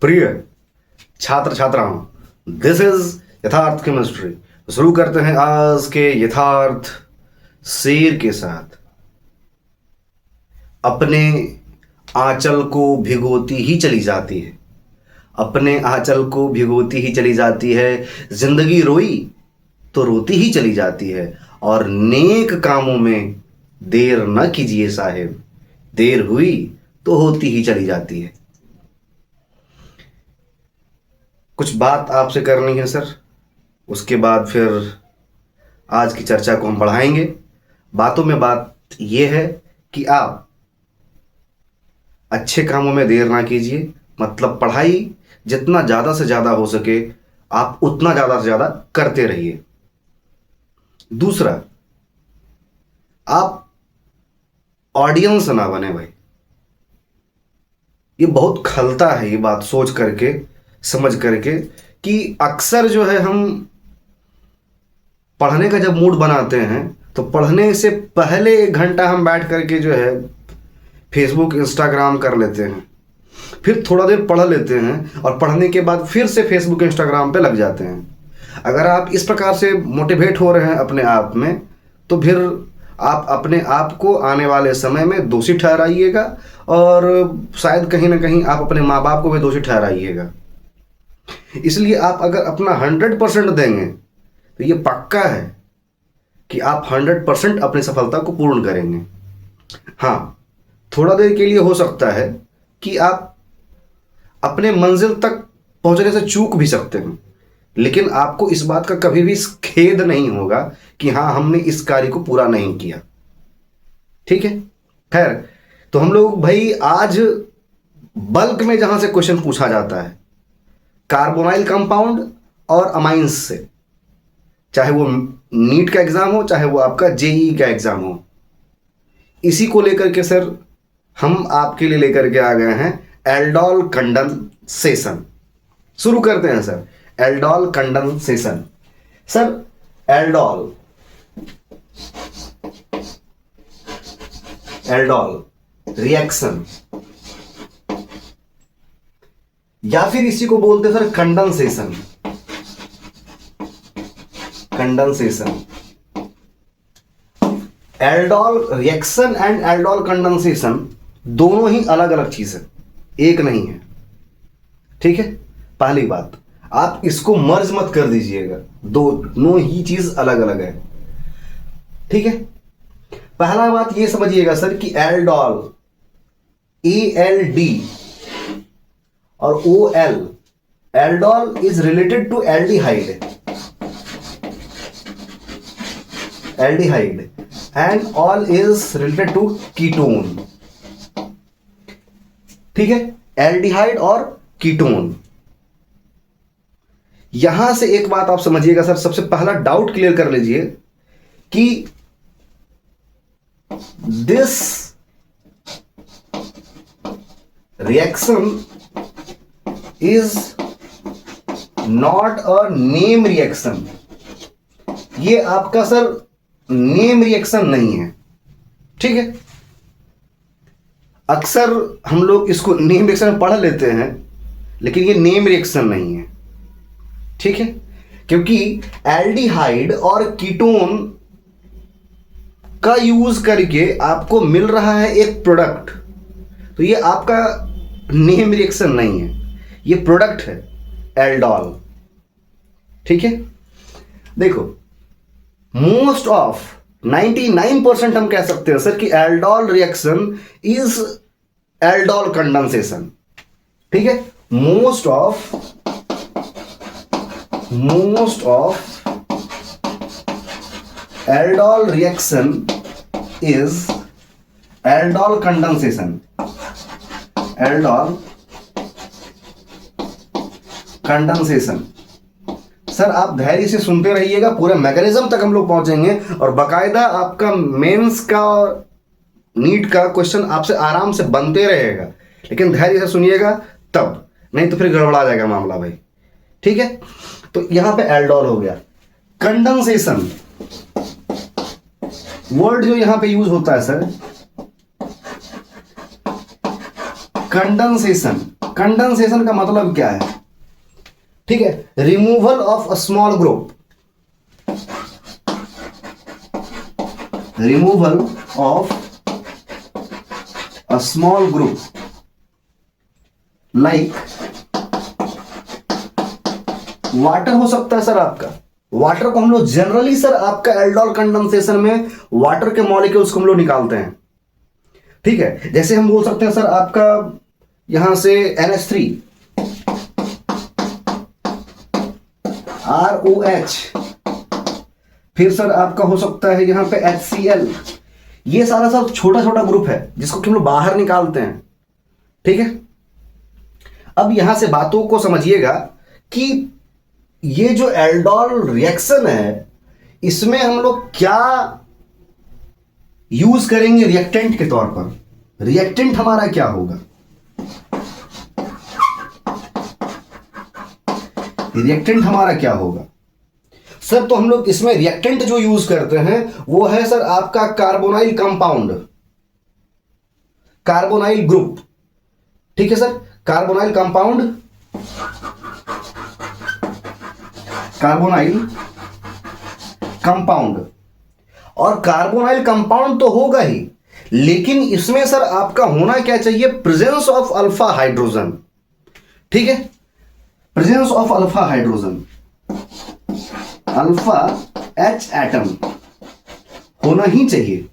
प्रिय छात्र छात्राओं, दिस इज यथार्थ केमिस्ट्री। शुरू करते हैं आज के यथार्थ शेर के साथ। अपने आंचल को भिगोती ही चली जाती है, अपने आंचल को भिगोती ही चली जाती है। जिंदगी रोई तो रोती ही चली जाती है, और नेक कामों में देर न कीजिए साहिब, देर हुई तो होती ही चली जाती है। कुछ बात आपसे करनी है सर, उसके बाद फिर आज की चर्चा को हम बढ़ाएंगे। बातों में बात यह है कि आप अच्छे कामों में देर ना कीजिए, मतलब पढ़ाई जितना ज़्यादा से ज़्यादा हो सके आप उतना ज़्यादा से ज़्यादा करते रहिए। दूसरा, आप ऑडियंस ना बने भाई। ये बहुत खलता है ये बात सोच करके, समझ करके, कि अक्सर जो है हम पढ़ने का जब मूड बनाते हैं तो पढ़ने से पहले 1 घंटा हम बैठ करके जो है फेसबुक इंस्टाग्राम कर लेते हैं, फिर थोड़ा देर पढ़ लेते हैं और पढ़ने के बाद फिर से फेसबुक इंस्टाग्राम पे लग जाते हैं। अगर आप इस प्रकार से मोटिवेट हो रहे हैं अपने आप में, तो फिर आप अपने आप को आने वाले समय में दोषी ठहराइएगा, और शायद कहीं ना कहीं आप अपने माँ बाप को भी दोषी ठहराइएगा। इसलिए आप अगर अपना 100% देंगे तो ये पक्का है कि आप 100% अपनी सफलता को पूर्ण करेंगे। हाँ, थोड़ा देर के लिए हो सकता है कि आप अपने मंजिल तक पहुंचने से चूक भी सकते हैं, लेकिन आपको इस बात का कभी भी खेद नहीं होगा कि हाँ, हमने इस कार्य को पूरा नहीं किया। ठीक है, खैर, तो हम लोग भाई आज बल्क में जहां से क्वेश्चन पूछा जाता है कार्बोनाइल कंपाउंड और अमाइंस से, चाहे वो नीट का एग्जाम हो, चाहे वो आपका जेईई का एग्जाम हो, इसी को लेकर के सर हम आपके लिए लेकर के आ गए हैं एल्डोल कंडेंसेशन। शुरू करते हैं sir, aldol condensation. Sir, aldol reaction, या फिर इसी को बोलते हैं sir condensation. Aldol reaction and aldol condensation दोनों ही अलग अलग चीज है, एक नहीं है। ठीक है, पहली बात, आप इसको मर्ज मत कर दीजिएगा, दोनों ही चीज अलग अलग है। ठीक है, पहला बात ये समझिएगा सर कि एल्डोल ALD और OL, aldol is related to aldehyde and ol is related to ketone. ठीक है, एल्डिहाइड और कीटोन। यहां से एक बात आप समझिएगा सर, सबसे पहला डाउट क्लियर कर लीजिए कि this reaction is not a name reaction. ये आपका सर नेम रिएक्शन नहीं है। ठीक है, अक्सर हम लोग इसको नेम रिएक्शन पढ़ लेते हैं, लेकिन ये नेम रिएक्शन नहीं है। ठीक है, क्योंकि एल्डिहाइड और कीटोन का यूज करके आपको मिल रहा है एक प्रोडक्ट, तो ये आपका नेम रिएक्शन नहीं है, ये प्रोडक्ट है एल्डोल। ठीक है, देखो, मोस्ट ऑफ 99% हम कह सकते हैं सर कि aldol reaction is aldol condensation. ठीक है, most of aldol reaction is aldol condensation. Sir, आप धैर्य से सुनते रहिएगा, पूरे मैकेनिज्म तक हम लोग पहुंचेंगे, और बाकायदा आपका मेंस का नीट का क्वेश्चन आपसे आराम से बनते रहेगा, लेकिन धैर्य से सुनिएगा तब, नहीं तो फिर गड़बड़ा जाएगा मामला भाई। ठीक है, तो यहां पे एल्डोल हो गया। कंडेंसेशन वर्ड जो यहां पे यूज होता है सर, कंडेंसेशन कंडेंसेशन का मतलब क्या है? ठीक है, removal of a small group, removal of a small group like water हो सकता है सर आपका। वाटर को हम लोग जनरली सर आपका एल्डोल कंडेंसेशन में वाटर के मॉलिक्यूल्स को हम लोग निकालते हैं। ठीक है, जैसे हम बोल सकते हैं सर आपका यहां से NH3 ROH, फिर सर आपका हो सकता है यहां पे HCl। ये सारा सब छोटा छोटा ग्रुप है जिसको कि हम लोग बाहर निकालते हैं। ठीक है, अब यहां से बातों को समझिएगा कि ये जो एल्डोल रिएक्शन है इसमें हम लोग क्या यूज करेंगे रिएक्टेंट के तौर पर। रिएक्टेंट हमारा क्या होगा? रिएक्टेंट हमारा क्या होगा सर? तो हम लोग इसमें रिएक्टेंट जो यूज करते हैं वो है सर आपका कार्बोनाइल कंपाउंड, कार्बोनाइल ग्रुप। ठीक है sir, carbonyl compound, carbonyl compound. और कार्बोनाइल कंपाउंड तो होगा ही, लेकिन इसमें सर आपका होना क्या चाहिए? Presence of alpha hydrogen. ठीक है, presence of alpha hydrogen, alpha H atom होना ही चाहिए।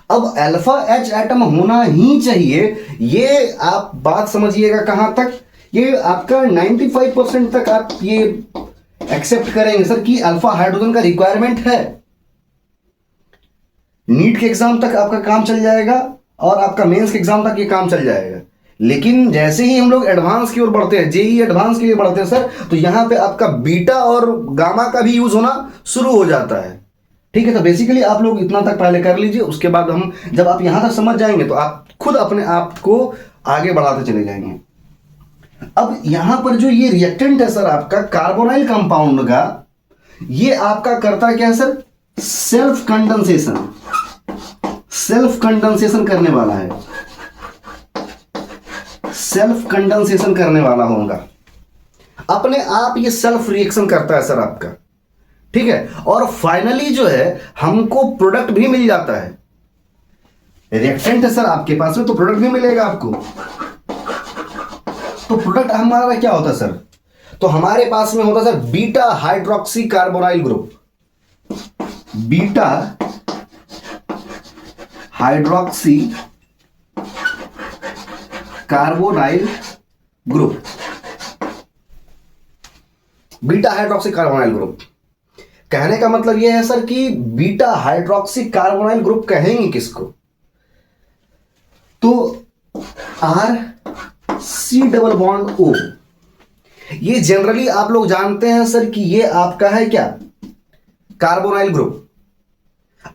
अब अल्फा H एटम होना ही चाहिए, ये आप बात समझिएगा कहां तक? ये आपका 95% तक आप ये एक्सेप्ट करेंगे सर कि अल्फा हाइड्रोजन का रिक्वायरमेंट है। नीट के एग्जाम तक आपका काम चल जाएगा और आपका मेंस के एग्जाम तक ये काम चल जाएगा। लेकिन जैसे ही हम लोग एडवांस की ओर बढ़ते हैं, जेई एडवांस की ओर बढ़ते हैं सर, तो यहां पे आपका बीटा और गामा का भी यूज होना शुरू हो जाता है। ठीक है, तो बेसिकली आप लोग इतना तक पहले कर लीजिए, उसके बाद हम जब आप यहां तक समझ जाएंगे तो आप खुद अपने आप को आगे बढ़ाते चले जाएंगे। अब यहां पर जो ये रिएक्टेंट है सर आपका कार्बोनाइल कंपाउंड का, ये आपका करता क्या है sir? Self condensation, self condensation करने वाला है, सेल्फ कंडेंसेशन करने वाला होगा। अपने आप ये सेल्फ रिएक्शन करता है सर आपका। ठीक है, और फाइनली जो है हमको प्रोडक्ट भी मिल जाता है। रिएक्टेंट है सर आपके पास में तो प्रोडक्ट भी मिलेगा आपको। तो प्रोडक्ट हमारा क्या होता है सर? तो हमारे पास में होता है sir beta hydroxy carbonyl group, beta hydroxy carbonyl group, beta hydroxy carbonyl group. कहने का मतलब यह है सर कि बीटा हाइड्रोक्सी कार्बोनाइल ग्रुप कहेंगे किसको? तो RC⸻O, ये जनरली आप लोग जानते हैं सर कि ये आपका है क्या? Carbonyl group.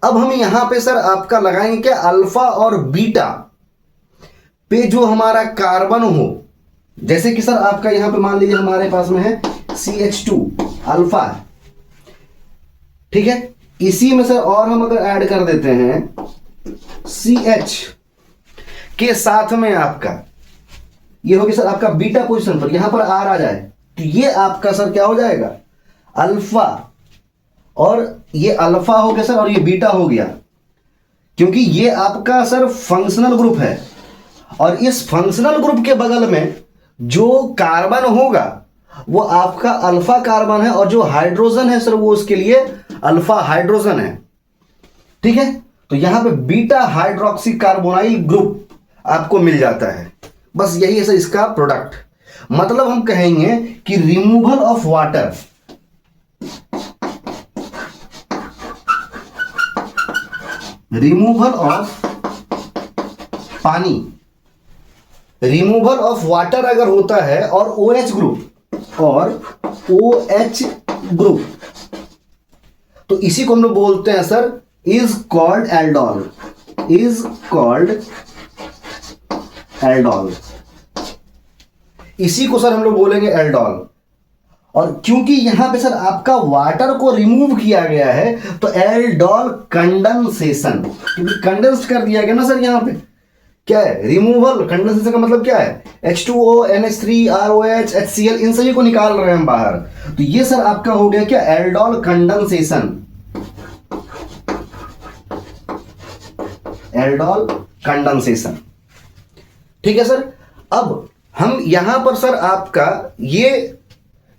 अब हम यहां पे सर आपका लगाएंगे क्या? अल्फा और बीटा पे जो हमारा कार्बन हो, जैसे कि सर आपका यहां पे मान लीजिए हमारे पास में है CH2 अल्फा, ठीक है, इसी में सर और हम अगर ऐड कर देते हैं CH के साथ में आपका ये होगी सर आपका बीटा पोजीशन पर, यहां पर R आ जाए तो ये आपका सर क्या हो जाएगा? अल्फा, और ये अल्फा हो गया सर और ये बीटा हो गया, क्योंकि ये आपका सर फंक्शनल ग्रुप है। और इस फंक्शनल ग्रुप के बगल में जो कार्बन होगा वो आपका अल्फा कार्बन है, और जो हाइड्रोजन है सर वो उसके लिए अल्फा हाइड्रोजन है। ठीक है, तो यहां पे बीटा हाइड्रोक्सी कार्बोनाइल ग्रुप आपको मिल जाता है। बस यही है सर इसका प्रोडक्ट। मतलब हम कहेंगे कि removal of water, removal of पानी, रिमूवल ऑफ वाटर अगर होता है और OH ग्रुप, और OH ग्रुप, तो इसी को हम लोग बोलते हैं sir is called aldol, is called aldol. इसी को सर हम लोग बोलेंगे एल्डोल। और क्योंकि यहां पे सर आपका वाटर को रिमूव किया गया है तो एल्डोल कंडेंसेशन, क्योंकि कंडेंस कर दिया गया ना सर यहां पे, क्या है, रिमूवल। कंडेंसेशन का मतलब क्या है, H2O, NH3, ROH, HCl, इन सभी को निकाल रहे हैं हम बाहर। तो ये सर आपका हो गया क्या, एल्डोल कंडेंसेशन, एल्डोल कंडेंसेशन। ठीक है सर। अब हम यहां पर सर आपका ये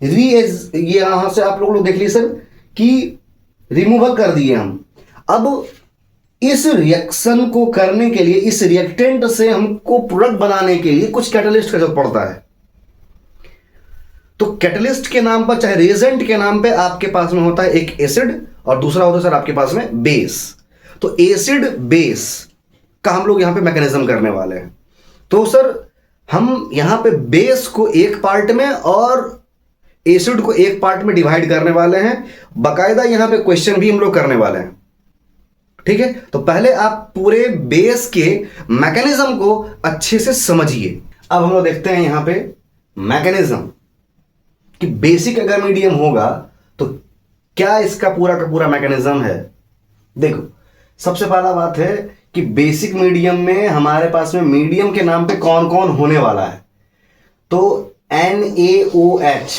यहां से आप लोग देख लीजिए सर कि रिमूवल कर दिए हम। अब इस रिएक्शन को करने के लिए, इस रिएक्टेंट से हमको प्रोडक्ट बनाने के लिए कुछ कैटलिस्ट का जरूरत पड़ता है। तो कैटलिस्ट के नाम पर, चाहे रिएजेंट के नाम पे आपके पास में होता है एक एसिड और दूसरा होता है सर आपके पास में बेस। तो एसिड बेस का हम लोग यहां पे मैकेनिज्म करने वाले हैं। तो सर हम यहां पे बेस को एक पार्ट में और एसिड को एक पार्ट में डिवाइड करने वाले हैं। बाकायदा यहां पे क्वेश्चन भी हम लोग करने वाले हैं। ठीक है, तो पहले आप पूरे बेस के मैकेनिज्म को अच्छे से समझिए। अब हम लोग देखते हैं यहां पे मैकेनिज्म कि बेसिक अगर मीडियम होगा तो क्या इसका पूरा का पूरा मैकेनिज्म है। देखो, सबसे पहला बात है कि बेसिक मीडियम में हमारे पास में मीडियम के नाम पे कौन कौन होने वाला है। तो NaOH,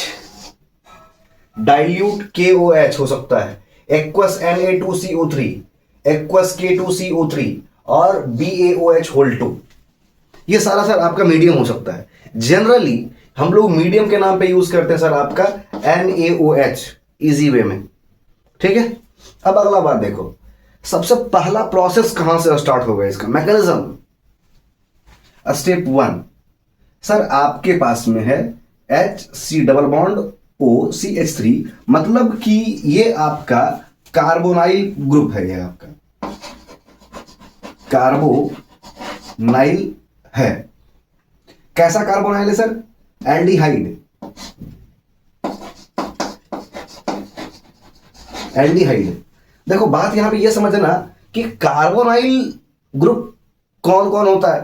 डाइल्यूट KOH हो सकता है, एक्वस Na2CO3, एक्वस K2CO3 और BaOH होल 2। ये सारा सर आपका मीडियम हो सकता है। जनरली हम लोग मीडियम के नाम पे यूज करते हैं सर आपका NaOH इजी वे में। ठीक है, अब अगला बात देखो, सबसे पहला प्रोसेस कहां से स्टार्ट होगा इसका मैकेनिज्म। स्टेप 1 सर आपके पास में है HC डबल बॉन्ड OCH3, मतलब कि ये आपका कार्बोनाइल ग्रुप है, ये आपका कार्बोनाइल है। कैसा कार्बोनाइल है सर, एल्डिहाइड, एल्डिहाइड। देखो बात यहां पे ये समझना कि कार्बोनाइल ग्रुप कौन कौन होता है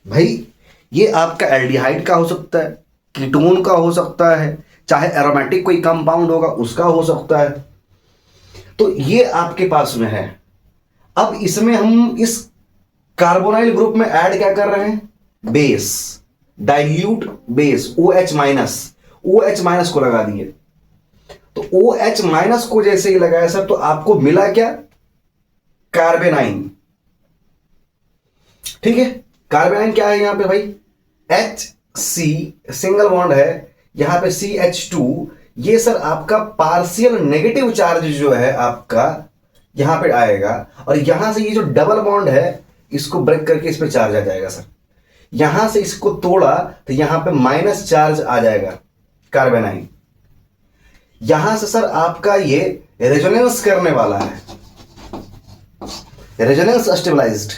भाई। ये आपका एल्डिहाइड का हो सकता है, कीटोन का हो सकता है, चाहे एरोमेटिक कोई कंपाउंड होगा उसका हो सकता है। तो ये आपके पास में है। अब इसमें हम इस कार्बोनाइल ग्रुप में ऐड क्या कर रहे हैं, base, dilute base OH minus. OH minus को लगा दिए। तो OH माइनस को जैसे ही लगाया सर तो आपको मिला क्या, कार्बेनाइन। ठीक है, कार्बेनाइन क्या है यहां पे भाई, HC सिंगल बॉन्ड है, यहां पे CH2। ये सर आपका पार्शियल नेगेटिव चार्ज जो है आपका यहां पे आएगा, और यहां से ये जो डबल बॉन्ड है इसको ब्रेक करके इस पे चार्ज आ जाएगा सर। यहां से इसको तोड़ा तो यहां पे माइनस चार्ज आ जाएगा कार्बेनाइन। यहां से सर आपका ये रेजोनेंस करने वाला है, रेजोनेंस स्टेबलाइज्ड,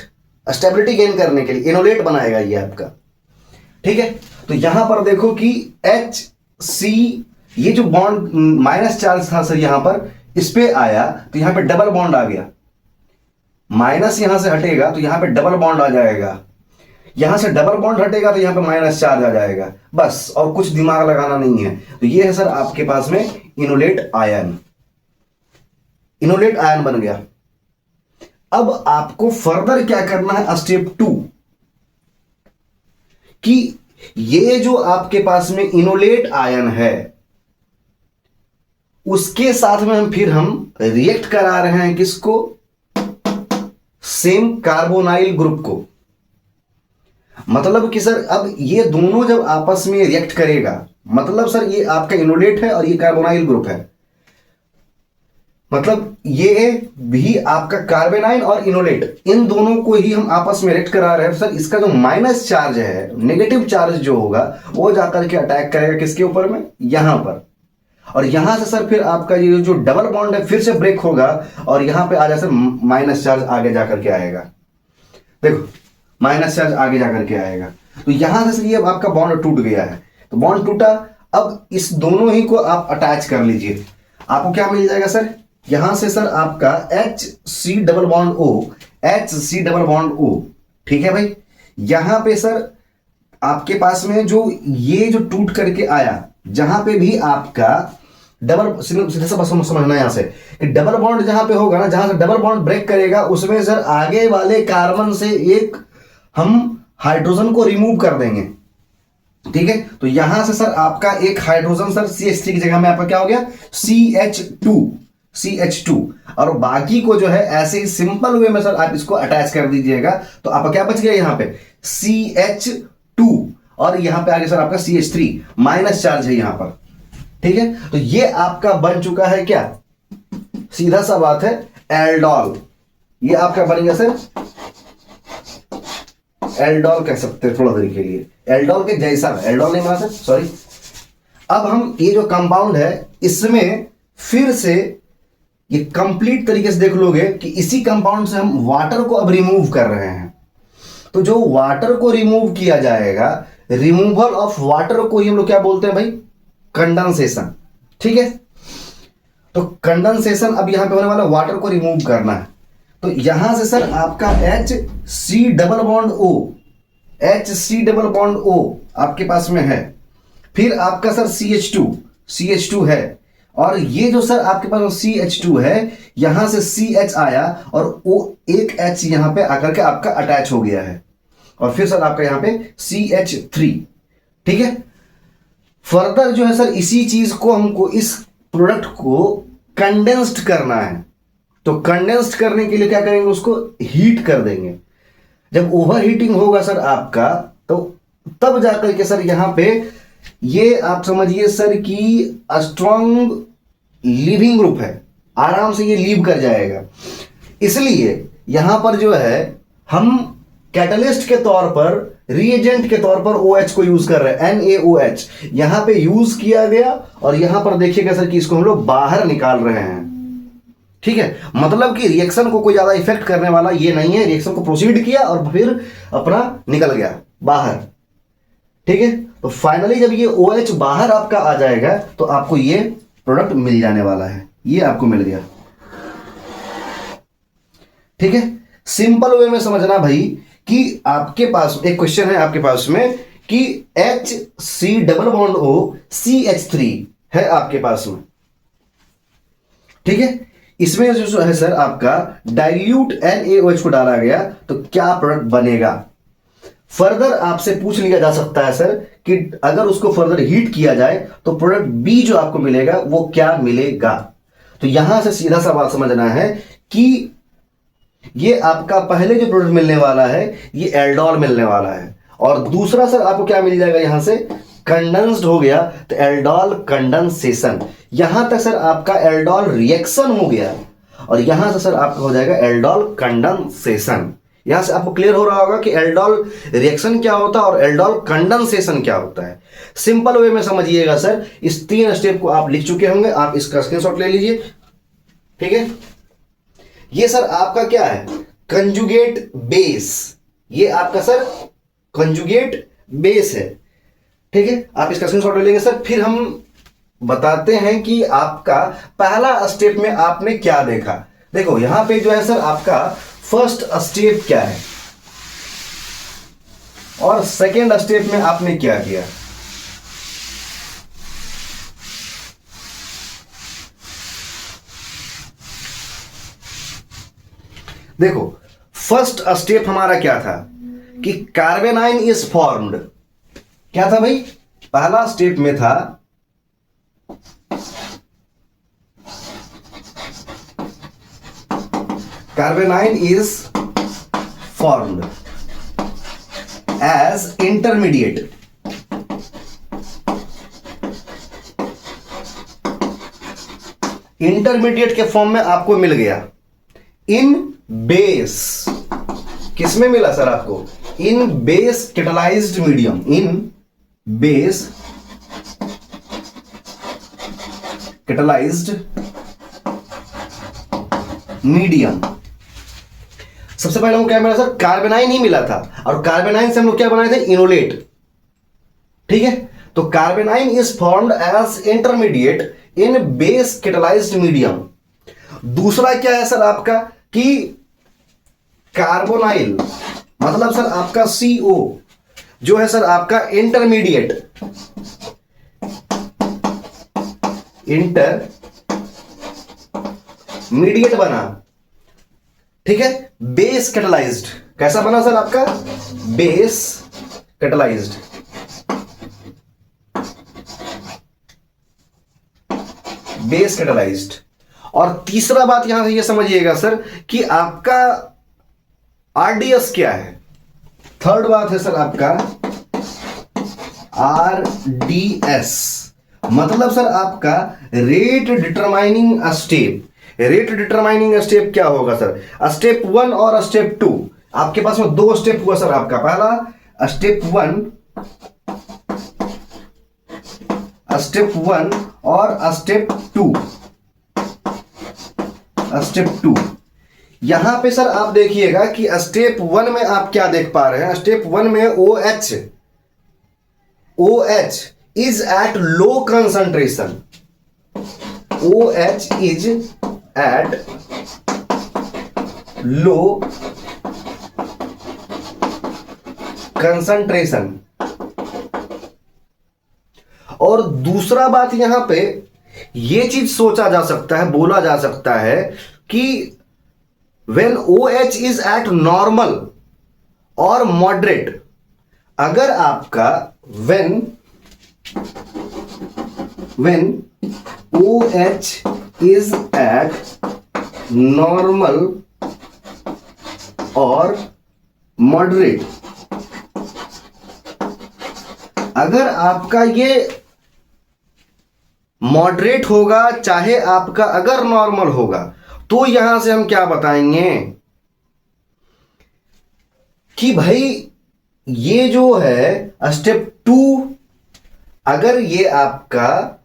स्टेबिलिटी गेन करने के लिए इनोलेट बनाएगा ये आपका। ठीक है, तो यहां पर देखो कि HC, ये जो बॉन्ड माइनस चार्ज था सर यहां पर, इस पे आया तो यहां पे डबल बॉन्ड आ गया। माइनस यहां से हटेगा तो यहां पे डबल बॉन्ड आ जाएगा, यहां से डबल बॉन्ड हटेगा तो यहां पे माइनस चार्ज आ जाएगा, बस। और कुछ दिमाग लगाना नहीं है। तो ये है सर आपके पास में इनोलेट आयन, इनोलेट आयन बन गया। अब आपको फर्दर क्या करना है, स्टेप 2, कि ये जो आपके पास में इनोलेट आयन है उसके साथ में हम रिएक्ट करा रहे हैं किसको, सेम कार्बोनाइल ग्रुप को। मतलब कि सर अब ये दोनों जब आपस में रिएक्ट करेगा, मतलब सर ये आपका इनोलेट है और ये कार्बोनाइल ग्रुप है, मतलब ये भी आपका कार्बेनाइन और इनोलेट, इन दोनों को ही हम आपस में रिएक्ट करा रहे हैं। सर इसका जो माइनस चार्ज है, नेगेटिव चार्ज जो होगा, वो जाकर के अटैक करेगा किसके ऊपर में, यहां पर। और यहां से सर फिर आपका ये जो डबल बॉन्ड है फिर से ब्रेक होगा और यहां पे आ जाए सर माइनस चार्ज आगे जाकर के आएगा। देखो माइनस चार्ज आगे जाकर के आएगा। तो यहां से ये आपका बॉन्ड टूट गया है। तो बॉन्ड टूटा, अब इस दोनों ही को आप अटैच कर लीजिए। आपको क्या मिल जाएगा सर, यहां से सर आपका HC double bond O, HC double bond O। ठीक है भाई, यहां पे सर आपके पास में जो ये जो टूट करके आया, जहां पे भी आपका डबल, सीधे से बस समझना यहां से, डबल बॉन्ड जहां पे होगा ना, जहां से डबल बॉन्ड ब्रेक करेगा उसमें सर आगे वाले कार्बन से एक हम हाइड्रोजन को रिमूव कर देंगे। ठीक है, तो यहां से सर आपका एक हाइड्रोजन सर CH3 की जगह में आपका क्या हो गया, CH2 और बाकी को जो है ऐसे ही सिंपल वे में सर आप इसको अटैच कर दीजिएगा, तो आपका क्या बच गया यहां पे CH2 और यहां पे आगे सर आपका CH3 माइनस चार्ज है यहां पर। ठीक है, तो ये आपका बन चुका है क्या, सीधा सा बात है एल्डोल। ये आपका बन गया सर एल्डोल, कह सकते हैं थोड़ा देर के लिए एल्डोल के जैसा, एल्डोल नहीं बना सर, सॉरी। अब हम ये जो कंपाउंड है इसमें फिर से ये कंप्लीट तरीके से देख लोगे कि इसी कंपाउंड से हम वाटर को अब रिमूव कर रहे हैं। तो जो वाटर को रिमूव किया जाएगा, रिमूवल ऑफ वाटर को ही हम लोग क्या बोलते हैं भाई, कंडेंसेशन। ठीक है, तो कंडेंसेशन अब यहां पे होने वाला वाटर को रिमूव करना है, तो यहां से सर आपका HC डबल बॉन्ड O आपके पास में है, फिर आपका सर CH2 है, और ये जो सर आपके पास CH2 है यहां से CH आया और O एक H यहां पे आकर के आपका अटैच हो गया है, और फिर सर आपका यहां पे CH3। ठीक है, फर्दर जो है सर इसी चीज को हमको इस प्रोडक्ट को कंडेंस्ड करना है, तो कंडेंस्ड करने के लिए क्या करेंगे, उसको हीट कर देंगे। जब ओवर हीटिंग होगा सर आपका, तो तब जाकर के सर यहां पे ये आप समझिए सर कि स्ट्रॉन्ग लीविंग ग्रुप है, आराम से ये लीव कर जाएगा। इसलिए यहां पर जो है हम कैटलिस्ट के तौर पर, रिएजेंट के तौर पर OH को यूज कर रहे हैं, NaOH यहां पे यूज किया गया, और यहां पर देखिएगा सर कि इसको हम लोग बाहर निकाल रहे हैं। ठीक है, मतलब कि रिएक्शन को कोई ज्यादा इफेक्ट करने वाला ये नहीं है, रिएक्शन को प्रोसीड किया और फिर अपना निकल गया बाहर। ठीक है, तो फाइनली जब ये OH बाहर आपका आ जाएगा तो आपको ये प्रोडक्ट मिल जाने वाला है, ये आपको मिल गया। ठीक है, सिंपल वे में समझना भाई कि आपके पास एक क्वेश्चन है आपके पास में कि HC double bond O CH3 है आपके पास में। ठीक है, इसमें जो है सर आपका डाइल्यूट NaOH को डाला गया, तो क्या प्रोडक्ट बनेगा। फर्दर आपसे पूछ लिया जा सकता है सर कि अगर उसको फर्दर हीट किया जाए तो प्रोडक्ट B जो आपको मिलेगा वो क्या मिलेगा। तो यहां से सीधा सा बात समझना है कि ये आपका पहले जो प्रोडक्ट मिलने वाला है ये एल्डोल मिलने वाला है, और दूसरा सर आपको क्या मिल जाएगा, यहां से कंडेंस्ड हो गया तो एल्डोल कंडेंसेशन। यहां तक सर आपका एल्डोल रिएक्शन हो गया, और यहां से सर आपका हो जाएगा एल्डोल कंडेंसेशन। यहां से आपको क्लियर हो रहा होगा कि एल्डोल रिएक्शन क्या होता है और एल्डोल कंडेंसेशन क्या होता है। सिंपल वे में समझिएगा सर, इस 3 स्टेप को आप लिख चुके होंगे, आप इसका स्क्रीनशॉट ले लीजिए। ठीक है, ये सर आपका क्या है, कंजुगेट बेस, ये आपका सर कंजुगेट बेस है। ठीक है, आप इसका स्क्रीनशॉट ले लेंगे सर। फिर हम बताते हैं कि आपका पहला स्टेप में आपने क्या देखा। देखो यहां पे जो है सर आपका फर्स्ट स्टेप क्या है और सेकेंड स्टेप में आपने क्या किया। देखो फर्स्ट स्टेप हमारा क्या था कि कार्बेनाइन इज फॉर्म्ड। क्या था भाई, पहला स्टेप में था carbanion is formed as intermediate. Intermediate के फॉर्म में आपको मिल गया इन बेस। किसमें मिला सर आपको, इन बेस कैटलाइज्ड मीडियम, इन बेस कैटलाइज्ड मीडियम। सबसे पहले हमको क्या मिला सर, कार्बेनाइन ही मिला था, और कार्बेनाइन से हम लोग क्या बनाए थे, इनोलेट। ठीक है, तो carbanion is formed as intermediate in base catalysed medium. दूसरा क्या है सर आपका कि कार्बोनाइल, मतलब सर आपका CO जो है सर आपका इंटरमीडिएट बना। ठीक है, बेस कैटलाइज्ड कैसा बना सर आपका? Base catalysed. Base catalysed. और तीसरा बात यहां से ये समझिएगा सर कि आपका आरडीएस क्या है। थर्ड बात है सर आपका आरडीएस, मतलब सर आपका rate determining step. Rate determining step क्या होगा सर? स्टेप 1 और स्टेप 2। आपके पास में 2 स्टेप हुआ सर आपका। पहला स्टेप 1 और स्टेप 2। स्टेप 2 यहां पे सर आप देखिएगा कि स्टेप 1 में आप क्या देख पा रहे हैं? स्टेप 1 में OH is at low concentration. OH is at low concentration. और दूसरा बात यहां पे ये चीज सोचा जा सकता है, बोला जा सकता है कि when OH is at normal और moderate, अगर आपका when OH is at normal और moderate, अगर आपका ये मॉडरेट होगा चाहे आपका अगर नॉर्मल होगा, तो यहां से हम क्या बताएंगे कि भाई ये जो है स्टेप 2, अगर ये आपका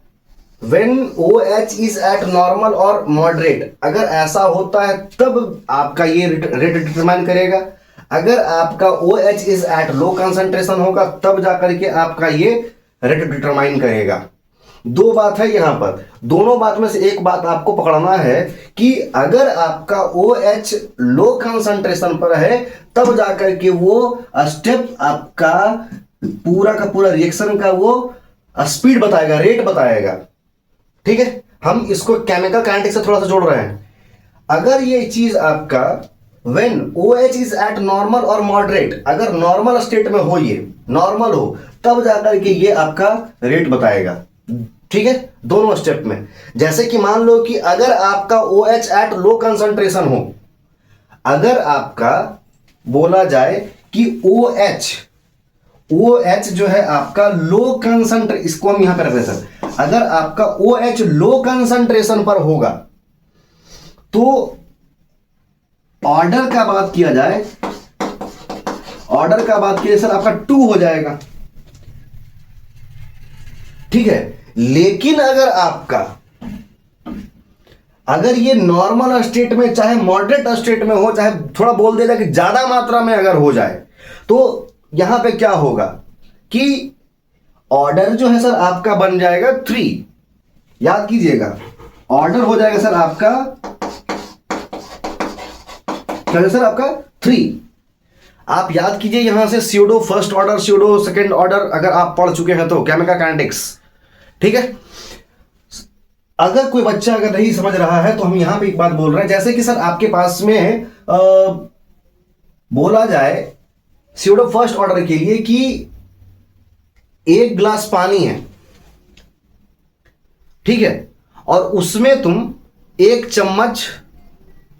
when OH is at normal और मॉडरेट अगर ऐसा होता है तब आपका ये रेट डिटरमाइन करेगा। अगर आपका OH is at low concentration होगा तब जाकर के आपका ये रेट डिटरमाइन करेगा। दो बात है यहां पर, दोनों बात में से एक बात आपको पकड़ना है कि अगर आपका OH लो कंसंट्रेशन पर है तब जाकर के वो स्टेप आपका पूरा का पूरा रिएक्शन का वो स्पीड बताएगा, रेट बताएगा। ठीक है, हम इसको केमिकल काइनेटिक्स से थोड़ा सा जोड़ रहे हैं। अगर ये चीज आपका when OH is at normal और मॉडरेट, अगर नॉर्मल स्टेट में हो, ये नॉर्मल हो, तब जाकर के ये आपका रेट बताएगा। ठीक है, दोनों स्टेप में। जैसे कि मान लो कि अगर आपका OH एट लो कंसंट्रेशन हो, अगर आपका बोला जाए कि OH जो है आपका लो कंसंट्रेशन, इसको हम यहां पर रख रहे हैं सर, अगर आपका OH लो कंसंट्रेशन पर होगा तो ऑर्डर का बात किया जाए, ऑर्डर का बात किया सर आपका 2 हो जाएगा। ठीक है, लेकिन अगर आपका अगर ये नॉर्मल स्टेट में चाहे मॉडरेट स्टेट में हो, चाहे थोड़ा बोल देगा कि ज्यादा मात्रा में अगर हो जाए, तो यहां पे क्या होगा कि ऑर्डर जो है सर आपका बन जाएगा 3। याद कीजिएगा, ऑर्डर हो जाएगा सर आपका क्या है सर आपका 3। आप याद कीजिए यहां से pseudo first order, pseudo second order अगर आप पढ़ चुके हैं तो केमिकल काइनेटिक्स। ठीक है, अगर कोई बच्चा अगर नहीं समझ रहा है तो हम यहां पे एक बात बोल रहे हैं, जैसे कि सर आपके पास में बोला जाए स्यूडो फर्स्ट ऑर्डर के लिए कि 1 गिलास पानी है, ठीक है, और उसमें तुम 1 चम्मच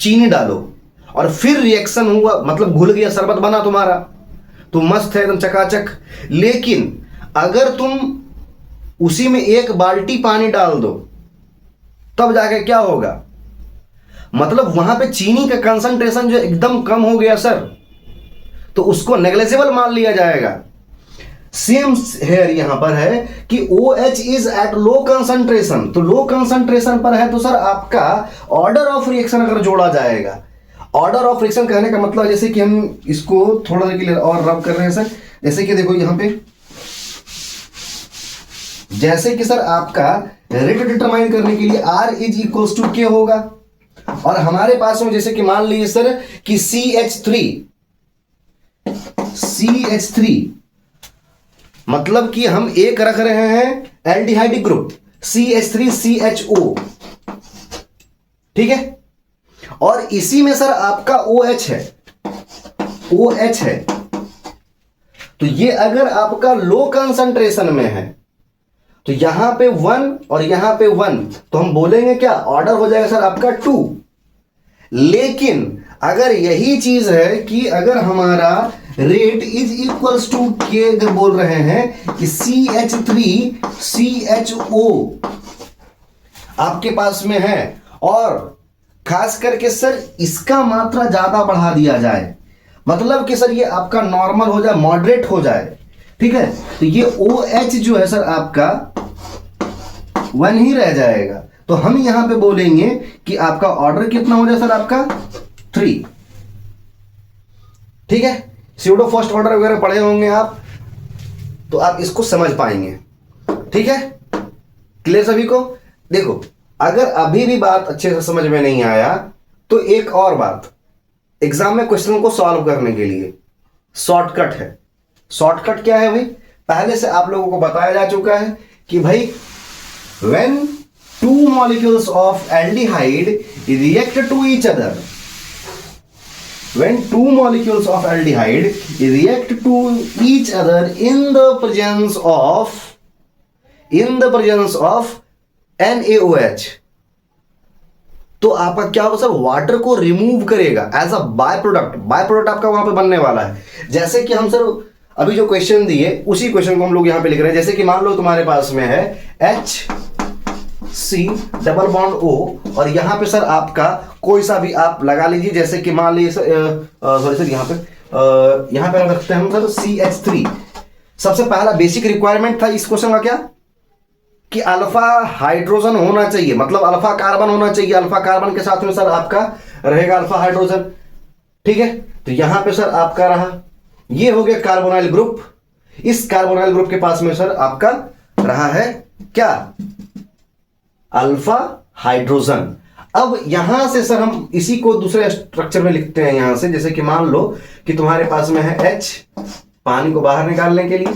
चीनी डालो और फिर रिएक्शन हुआ, मतलब घुल गया, शरबत बना तुम्हारा, तो मस्त है एकदम चकाचक। लेकिन अगर तुम उसी में 1 बाल्टी पानी डाल दो तब जाके क्या होगा, मतलब वहां पे चीनी का कंसंट्रेशन जो एकदम कम हो गया सर, तो उसको नेग्लिजिबल मान लिया जाएगा। सेम हेयर यहां पर है कि OH is at low concentration, तो लो कंसंट्रेशन पर है तो सर आपका ऑर्डर ऑफ रिएक्शन अगर जोड़ा जाएगा, ऑर्डर ऑफ रिएक्शन कहने का मतलब जैसे कि हम इसको थोड़ा सा के लिए और रब कर रहे हैं सर, जैसे कि देखो यहां पे, जैसे कि सर आपका रेट डिटरमाइन करने के लिए R is equals to K होगा, और हमारे पास में जैसे कि मान लीजिए सर कि CH3 मतलब कि हम एक रख रहे हैं एल्डिहाइड ग्रुप CH3CHO, ठीक है, और इसी में सर आपका OH है, OH है, तो ये अगर आपका लो कंसंट्रेशन में है तो यहां पे 1 और यहां पे 1, तो हम बोलेंगे क्या, ऑर्डर हो जाएगा सर आपका 2। लेकिन अगर यही चीज है कि अगर हमारा रेट इज इक्वल्स टू के, अगर बोल रहे हैं कि CH3CHO आपके पास में है, और खास करके सर इसका मात्रा ज्यादा बढ़ा दिया जाए, मतलब कि सर ये आपका नॉर्मल हो जाए, मॉडरेट हो जाए, ठीक है, तो ये OH जो है सर आपका 1 ही रह जाएगा। तो हम यहां पे बोलेंगे कि आपका ऑर्डर कितना हो जाए सर आपका 3। ठीक है, स्यूडो फर्स्ट ऑर्डर वगैरह पढ़े होंगे आप, तो आप इसको समझ पाएंगे। ठीक है, क्लियर सभी को। देखो, अगर अभी भी बात अच्छे से समझ में नहीं आया तो एक और बात, एग्जाम में क्वेश्चन को सॉल्व करने के लिए शॉर्टकट है। शॉर्टकट क्या है भाई, पहले से आप लोगों को बताया जा चुका है कि भाई when two molecules of aldehyde react to each other, when two molecules of aldehyde react to each other in the presence of NaOH, तो आपका क्या होगा सर, वाटर को रिमूव करेगा एज अ बाय प्रोडक्ट आपका वहां पे बनने वाला है। जैसे कि हम सर अभी जो क्वेश्चन दिए उसी क्वेश्चन को हम लोग यहां पे लिख रहे हैं। जैसे कि मान लो तुम्हारे पास में है HC डबल बॉन्ड O, और यहां पे सर आपका कोई सा भी आप लगा लीजिए, जैसे कि मान लीजिए सॉरी सर यहां पे रखते हैं हम सर CH3। सबसे पहला बेसिक रिक्वायरमेंट था इस क्वेश्चन का क्या, कि अल्फा हाइड्रोजन होना चाहिए, मतलब अल्फा कार्बन होना चाहिए, अल्फा कार्बन के साथ में सर आपका रहेगा अल्फा हाइड्रोजन। ठीक है, तो यहां पे सर आपका रहा, ये हो गया कार्बोनाइल ग्रुप। इस कार्बोनाइल ग्रुप के पास में सर आपका रहा है क्या, अल्फा हाइड्रोजन। अब यहां से सर हम इसी को दूसरे स्ट्रक्चर में लिखते हैं यहां से, जैसे कि मान लो कि तुम्हारे पास में है H, पानी को बाहर निकालने के लिए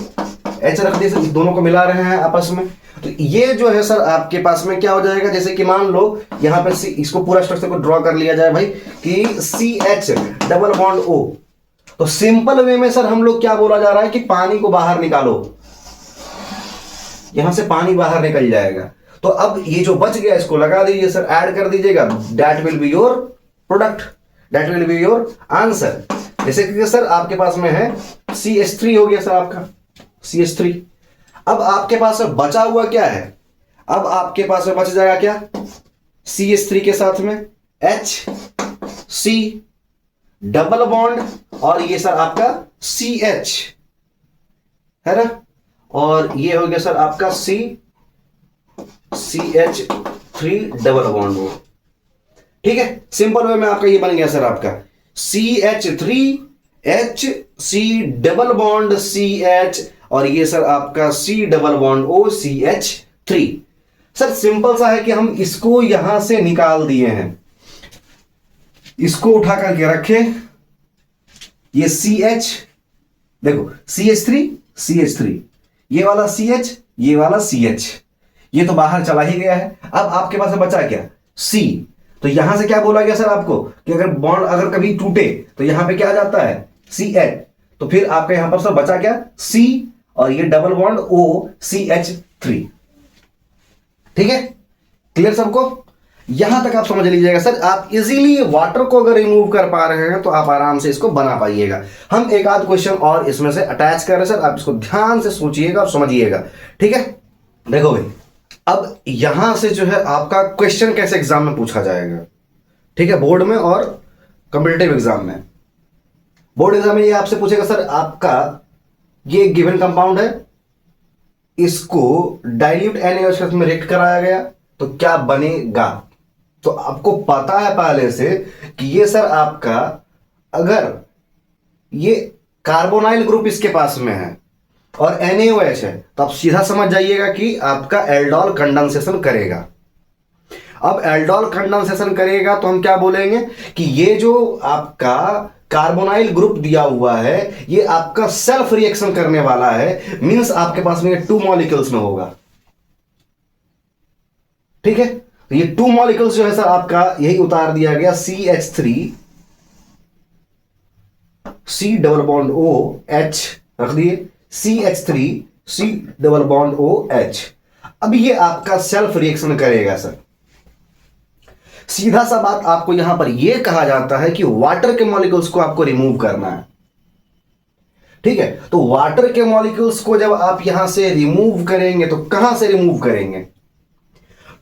H रख दिए, दोनों को मिला रहे हैं आपस में, तो ये जो है सर आपके पास में क्या हो जाएगा, जैसे कि मान लो यहां पर इसको पूरा स्ट्रक्चर को ड्रॉ कर लिया जाए भाई कि CH डबल बॉन्ड O, तो सिंपल वे में सर हम लोग क्या बोला जा रहा है कि पानी को बाहर निकालो, यहां से पानी बाहर निकल जाएगा। तो अब ये जो बच गया इसको लगा दीजिए सर, ऐड कर दीजिएगा, that will be your product, that will be your answer. जैसे कि सर आपके पास में है CH3 हो गया सर आपका CH3। अब आपके पास में बचा हुआ क्या है, अब आपके पास में बच जाएगा क्या, CH3 के साथ में HC डबल बॉन्ड, और ये सर आपका CH है ना, और ये हो गया सर आपका CH3 डबल बॉन्ड हो। ठीक है, सिंपल वे में आपका ये बन गया सर आपका CH3HC डबल बॉन्ड CH, और ये सर आपका C double bond O CH3। Sir simple सा है कि हम इसको यहां से निकाल दिए हैं, इसको उठा करके रखे, ये CH, देखो CH3 ये वाला CH, ये वाला CH, ये तो बाहर चला ही गया है। अब आपके पास बचा क्या, C, तो यहां से क्या बोला गया सर आपको कि अगर बॉन्ड अगर कभी टूटे तो यहां पे क्या आ जाता है CH, तो फिर आपका यहां पर सर बचा क्या C, और ये डबल बॉन्ड O CH3। ठीक है, क्लियर सबको, यहां तक आप समझ लीजिएगा सर। आप इजीली वाटर को अगर रिमूव कर पा रहे हैं तो आप आराम से इसको बना पाइएगा। हम एक आध क्वेश्चन और इसमें से अटैच कर रहे हैं सर, आप इसको ध्यान से सोचिएगा और समझिएगा। ठीक है, देखो भाई, अब यहां से जो है आपका क्वेश्चन कैसे एग्जाम में पूछा जाएगा। ठीक है, बोर्ड में और कॉम्पिटिटिव एग्जाम में। बोर्ड एग्जाम में ये आपसे पूछेगा सर आपका ये गिवन कंपाउंड है, इसको डाइल्यूट NaOH में रिएक्ट कराया गया तो क्या बनेगा। तो आपको पता है पहले से कि ये सर आपका अगर ये कार्बोनाइल ग्रुप इसके पास में है और NaOH है, तो आप सीधा समझ जाइएगा कि आपका एल्डोल कंडेंसेशन करेगा। अब एल्डोल कंडेंसेशन करेगा तो हम क्या बोलेंगे कि ये जो आपका कार्बोनाइल ग्रुप दिया हुआ है ये आपका सेल्फ रिएक्शन करने वाला है, मींस आपके पास में ये 2 मॉलिक्यूल्स में होगा। ठीक है, तो ये 2 मॉलिक्यूल्स जो है सर आपका यही उतार दिया गया CH3 C double bond O H रख दिए, CH3 C double bond O H. अब ये आपका सेल्फ रिएक्शन करेगा सर। सीधा सा बात आपको यहां पर यह कहा जाता है कि वाटर के मॉलिक्यूल्स को आपको रिमूव करना है, ठीक है। तो वाटर के मॉलिक्यूल्स को जब आप यहां से रिमूव करेंगे तो कहां से रिमूव करेंगे?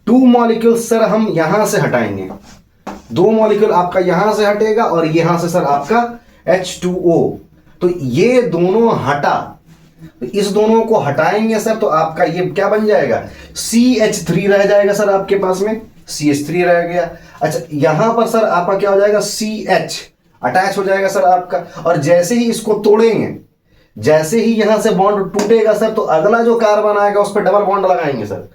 2 मॉलिक्यूल्स सर हम यहां से हटाएंगे, 2 मॉलिक्यूल आपका यहां से हटेगा और यहां से सर आपका H2O। तो ये दोनों हटा, तो इस दोनों को हटाएंगे सर तो आपका ये क्या बन जाएगा? CH3 रह जाएगा सर आपके पास में, CH3 रह गया। अच्छा यहां पर सर आपका क्या हो जाएगा? CH अटैच हो जाएगा सर आपका। और जैसे ही इसको तोड़ेंगे, जैसे ही यहां से बॉन्ड टूटेगा सर तो अगला जो कार्बन आएगा उस पर डबल बॉन्ड लगाएंगे सर।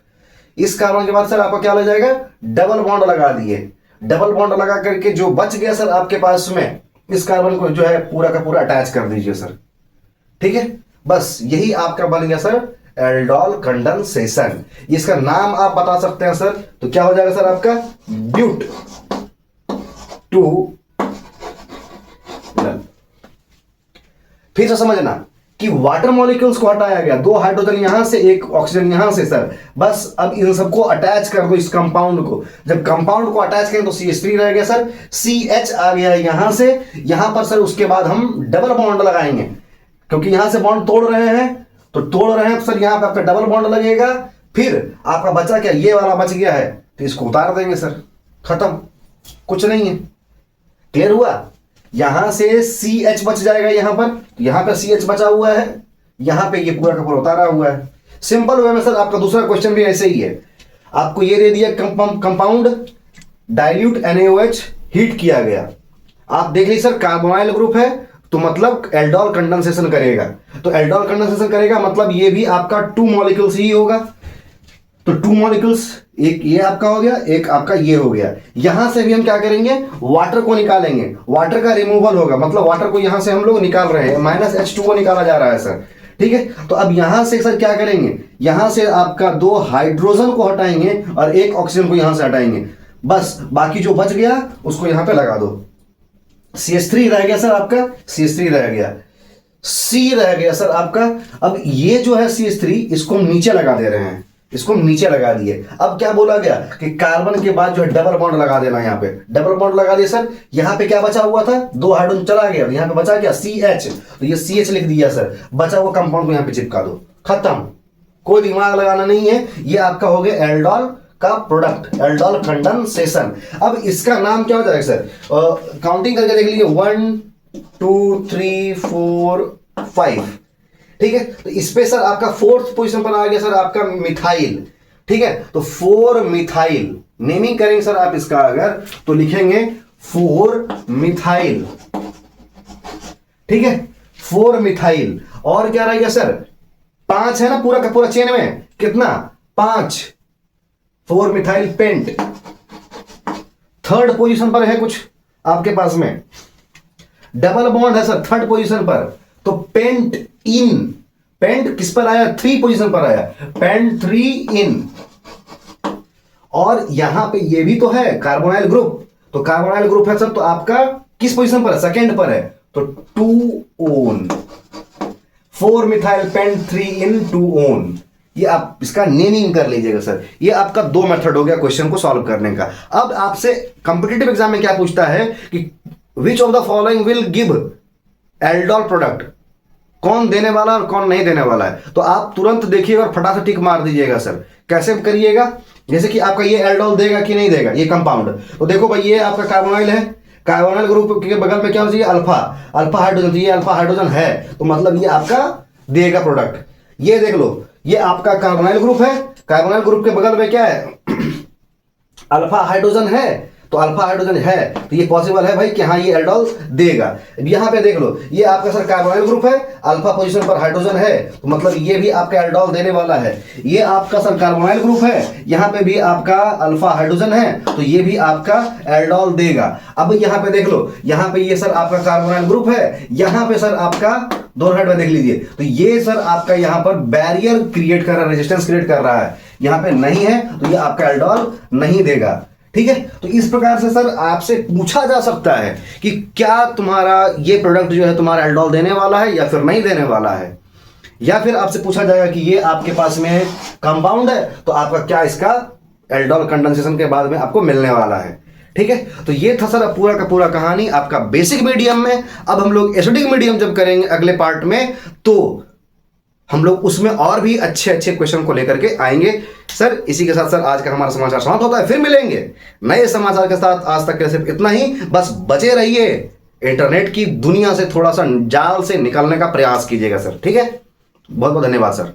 इस कार्बन के बाद सर आपका क्या हो जाएगा? डबल बॉन्ड लगा दिए। डबल बॉन्ड लगा करके जो बच गया सर आपके पास में, इस कार्बन को जो है पूरा का पूरा अटैच कर दीजिए सर, ठीक है। बस यही आपका बन गया सर एल्डोल कंडेंसेशन। इसका नाम आप बता सकते हैं सर, तो क्या हो जाएगा सर आपका? But two. फिर से समझना कि वाटर मॉलिक्यूल्स को हटाया गया, 2 हाइड्रोजन यहां से, 1 ऑक्सीजन यहां से सर। बस अब इन सबको अटैच कर दो इस कंपाउंड को। जब कंपाउंड को अटैच करें तो CH3 रह गया सर, CH आ गया यहां से, यहां पर सर उसके बाद हम डबल बॉन्ड लगाएंगे, क्योंकि यहां से बॉन्ड तोड़ रहे हैं, तो तोड़ रहे हैं तो सर यहां पे आपका डबल बॉन्ड लगेगा। फिर आपका बचा क्या? ये वाला बच गया है, तो इसको उतार देंगे सर, खत्म, कुछ नहीं है। क्लियर हुआ? यहां से CH बच जाएगा यहां पर, यहां पे CH बचा हुआ है, यहां पे ये पूरा का पूरा उतारा हुआ है। सिंपल वे में सर आपका दूसरा क्वेश्चन भी ऐसे ही है। आपको ये दे दिया कंपाउंड डाइल्यूट NaOH हीट किया गया, आप देख लीजिए सर कार्बोनाइल ग्रुप है तो मतलब एल्डोल कंडेंसेशन करेगा। तो एल्डोल कंडेंसेशन करेगा मतलब ये भी आपका 2 मॉलिक्यूल्स ही होगा। तो 2 मॉलिक्यूल्स, एक ये आपका हो गया, एक आपका ये हो गया। यहां से भी हम क्या करेंगे? वाटर को निकालेंगे, वाटर का रिमूवल होगा, मतलब वाटर को यहां से हम लोग निकाल रहे हैं, -H2O निकाला जा रहा है सर, ठीक है। तो अब यहां से सर क्या करेंगे? यहां से आपका 2 हाइड्रोजन को हटाएंगे और 1 ऑक्सीजन को यहां से हटाएंगे। बस बाकी जो बच गया उसको यहां पे लगा दो। CH3 रह गया सर आपका, CH3 रह गया, C रह गया सर आपका। अब ये जो है CH3, इसको हम नीचे लगा दे रहे हैं, इसको नीचे लगा दिए। अब क्या बोला गया कि कार्बन के बाद जो है डबल बॉन्ड लगा देना, यहां पे डबल बॉन्ड लगा दिया सर। यहां पे क्या बचा हुआ था? 2 हाइड्रोजन चला गया, यहां पे बचा क्या? CH, तो ये CH लिख दिया सर। बचा हुआ कंपाउंड को यहां पे चिपका दो, खत्म, कोई दिमाग लगाना नहीं है। ये आपका हो गया एल्डोल का प्रोडक्ट, एल्डोल कंडेंसेशन। अब इसका नाम क्या हो जाएगा सर? काउंटिंग करके देख लीजिए, 1 2 3 4 5, ठीक है। तो इस पे सर आपका 4th पोजीशन पर आ गया सर आपका मिथाइल, ठीक है। तो 4 मिथाइल नेमिंग करेंगे सर आप इसका, अगर तो लिखेंगे 4 मिथाइल, ठीक है, 4 मिथाइल। और क्या रहेगा सर? 5 है ना पूरा का पूरा चेन में, कितना? 5, 4 मिथाइल पेंट। 3rd पोजीशन पर है कुछ आपके पास में, डबल बॉन्ड है सर 3rd पोजीशन पर। तो पेंट इन, पेंट किस पर आया? 3 पोजीशन पर आया, पेंट 3 इन। और यहां पे ये भी तो है कार्बोनाइल ग्रुप, तो कार्बोनाइल ग्रुप है सर, तो आपका किस पोजीशन पर है? 2nd पर है, तो 2 ओन, 4 मिथाइल पेंट 3 इन 2 ओन। ये आप इसका नेमिंग कर लीजिएगा सर। ये आपका 2 मेथड हो गया क्वेश्चन को सॉल्व करने का। अब आपसे कंपिटिटिव एग्जाम में क्या पूछता है कि which of the following will give aldol product, कौन देने वाला और कौन नहीं देने वाला है। तो आप तुरंत देखिएगा और फटाफट टिक मार दीजिएगा सर। कैसे करिएगा? जैसे कि आपका ये एल्डोल देगा कि नहीं देगा ये कंपाउंड, तो देखो भाई ये आपका कार्बोनाइल है, कार्बोनाइल ग्रुप के बगल में क्या हो चाहिए? अल्फा, अल्फा हाइड्रोजन, ये अल्फा हाइड्रोजन है, तो मतलब ये आपका देगा प्रोडक्ट। ये देख लो, ये आपका कार्बोनाइल ग्रुप है, कार्बोनाइल ग्रुप के बगल में क्या है? अल्फा हाइड्रोजन है, तो अल्फा हाइड्रोजन है, तो ये पॉसिबल है भाई कि हाँ ये एल्डोल देगा। यहां पे देख लो, ये आपका सर कार्बोनाइल ग्रुप है, अल्फा पोजीशन पर हाइड्रोजन है, तो मतलब ये भी आपका एल्डोल देने वाला है। ये आपका सर कार्बोनाइल ग्रुप है, यहां पे भी आपका अल्फा हाइड्रोजन है, तो ये भी आपका एल्डोल देगा। अब यहां पे देख लो, यहां पे ये सर आपका कार्बोनाइल ग्रुप है, यहां पे सर आपका दोनों साइड में देख लीजिए, तो ये सर आपका यहां पर बैरियर क्रिएट कर रहा है, रेजिस्टेंस क्रिएट कर रहा है, यहां पे नहीं है, तो ये आपका एल्डोल नहीं देगा। ठीक है। तो इस प्रकार से सर आपसे पूछा जा सकता है कि क्या तुम्हारा ये प्रोडक्ट जो है तुम्हारा एल्डोल देने वाला है या फिर नहीं देने वाला है, या फिर आपसे पूछा जाएगा कि ये आपके पास में कंपाउंड है तो आपका क्या इसका एल्डोल कंडेंसेशन के बाद में आपको मिलने वाला है। ठीक है, तो ये था सर पूरा का पूरा कहानी आपका बेसिक मीडियम में। अब हम लोग एसिडिक मीडियम जब करेंगे अगले पार्ट में, तो हम लोग उसमें और भी अच्छे अच्छे क्वेश्चन को लेकर के आएंगे। सर इसी के साथ सर आज का हमारा समाचार समाप्त होता है, फिर मिलेंगे नए समाचार के साथ। आज तक के सिर्फ इतना ही, बस बचे रहिए, इंटरनेट की दुनिया से थोड़ा सा जाल से निकलने का प्रयास कीजिएगा सर। ठीक है, बहुत बहुत धन्यवाद सर।